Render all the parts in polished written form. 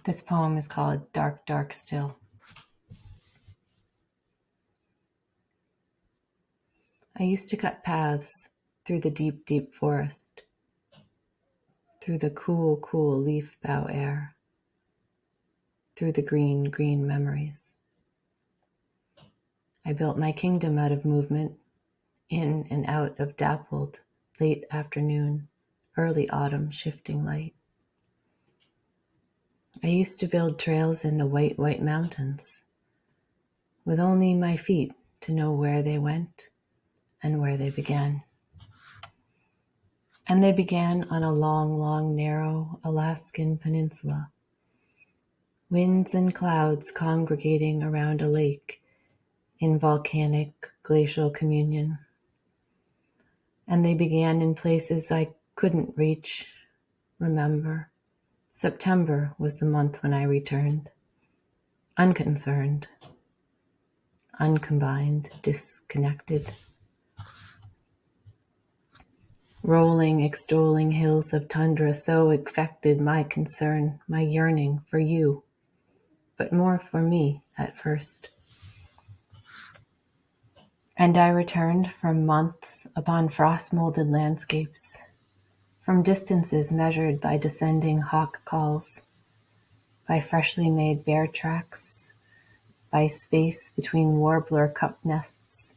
This poem is called Dark, Dark Still. I used to cut paths through the deep, deep forest, through the cool, cool leaf bough air, through the green, green memories. I built my kingdom out of movement, in and out of dappled, late afternoon, early autumn shifting light. I used to build trails in the white, white mountains, with only my feet to know where they went and where they began. And they began on a long, long, narrow Alaskan peninsula. Winds and clouds congregating around a lake in volcanic glacial communion. And they began in places I couldn't reach, remember. September was the month when I returned, unconcerned, uncombined, disconnected. Rolling, extolling hills of tundra so affected my concern, my yearning for you, but more for me at first. And I returned from months upon frost-molded landscapes, from distances measured by descending hawk calls, by freshly made bear tracks, by space between warbler cup nests,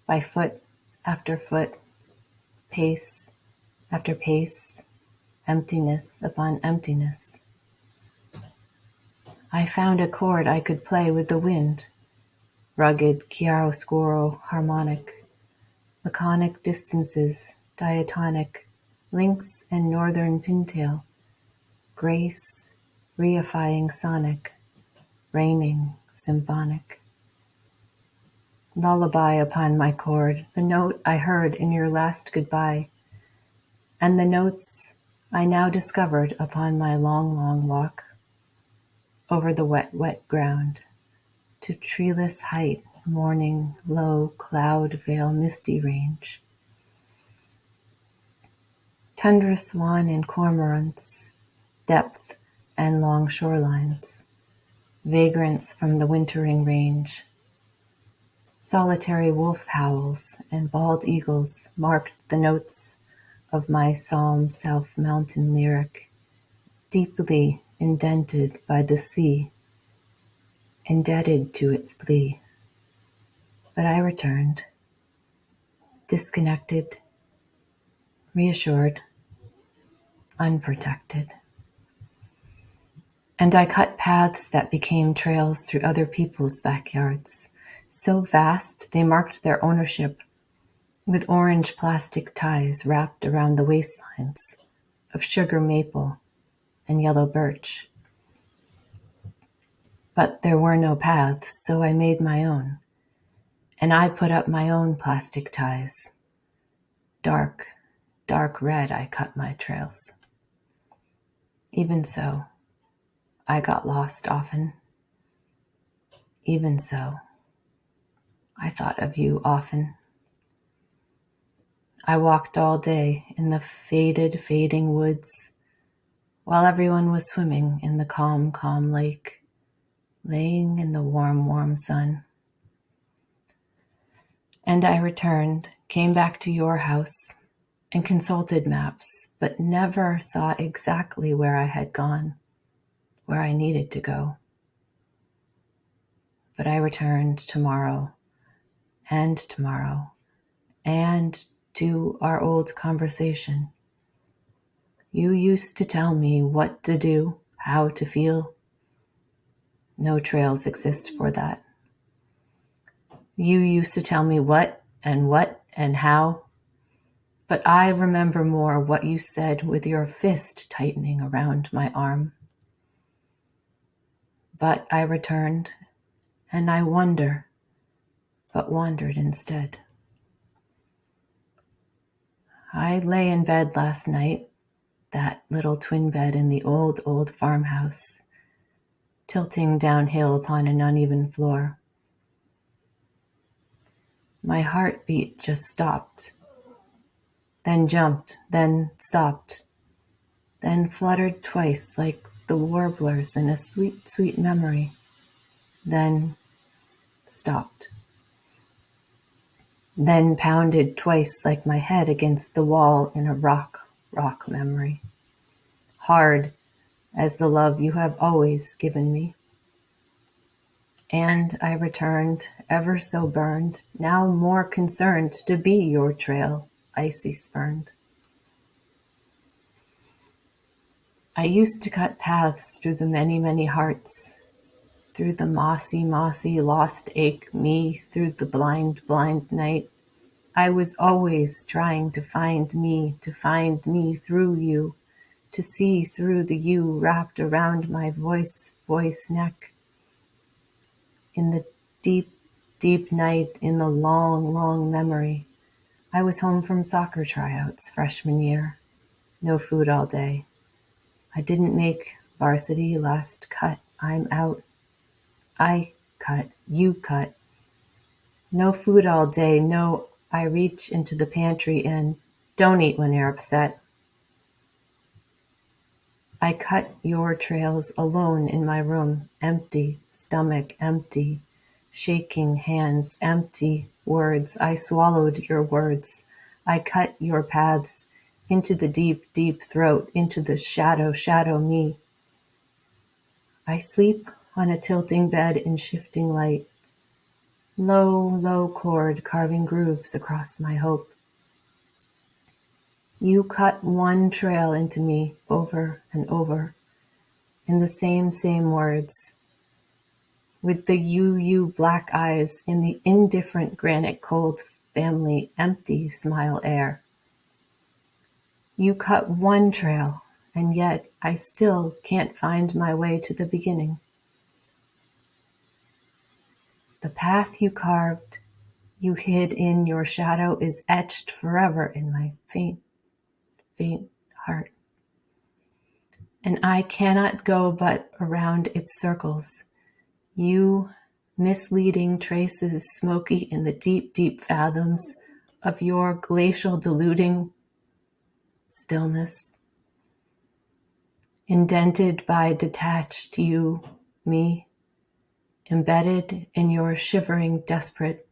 by foot after foot, pace after pace, emptiness upon emptiness. I found a chord I could play with the wind, rugged chiaroscuro harmonic, laconic distances, diatonic, lynx and northern pintail, grace, reifying sonic, raining symphonic. Lullaby upon my chord, the note I heard in your last goodbye, and the notes I now discovered upon my long, long walk over the wet, wet ground to treeless height, morning, low, cloud veil, misty range. Tundra swan and cormorants, depth and long shorelines, vagrants from the wintering range. Solitary wolf howls and bald eagles marked the notes of my psalm South Mountain lyric, deeply indented by the sea, indebted to its plea. But I returned, disconnected, reassured, unprotected. And I cut paths that became trails through other people's backyards, so vast they marked their ownership with orange plastic ties wrapped around the waistlines of sugar maple and yellow birch. But there were no paths, so I made my own, and I put up my own plastic ties. Dark, dark red I cut my trails. Even so, I got lost often. Even so, I thought of you often. I walked all day in the faded, fading woods, while everyone was swimming in the calm, calm lake, laying in the warm, warm sun. And I returned, came back to your house, and consulted maps, but never saw exactly where I had gone, where I needed to go. But I returned tomorrow, and to our old conversation. You used to tell me what to do, how to feel. No trails exist for that. You used to tell me what and how. But I remember more what you said with your fist tightening around my arm. But I returned, and I wonder, but wandered instead. I lay in bed last night, that little twin bed in the old, old farmhouse, tilting downhill upon an uneven floor. My heartbeat just stopped, then jumped, then stopped, then fluttered twice like the warblers in a sweet, sweet memory, then stopped. Then pounded twice like my head against the wall in a rock memory. Hard as the love you have always given me. And I returned, ever so burned, now more concerned to be your trail, icy spurned. I used to cut paths through the many, many hearts, through the mossy, mossy, lost ache me, through the blind, blind night. I was always trying to find me through you, to see through the you wrapped around my voice neck. In the deep, deep night, in the long, long memory, I was home from soccer tryouts freshman year. No food all day. I didn't make varsity last cut. I'm out. I cut. You cut. No food all day. No, I reach into the pantry and don't eat when you're upset. I cut your trails alone in my room, empty, stomach empty, shaking hands, empty words. I swallowed your words. I cut your paths into the deep, deep throat, into the shadow me. I sleep on a tilting bed in shifting light, low, low chord carving grooves across my hope. You cut one trail into me over and over, in the same words, with the you black eyes in the indifferent granite cold family empty smile air. You cut one trail, and yet I still can't find my way to the beginning. The path you carved, you hid in your shadow is etched forever in my faint, faint heart. And I cannot go but around its circles. You misleading traces smoky in the deep, deep fathoms of your glacial deluding stillness. Indented by detached you, me, embedded in your shivering, desperate,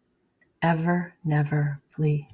ever, never flee.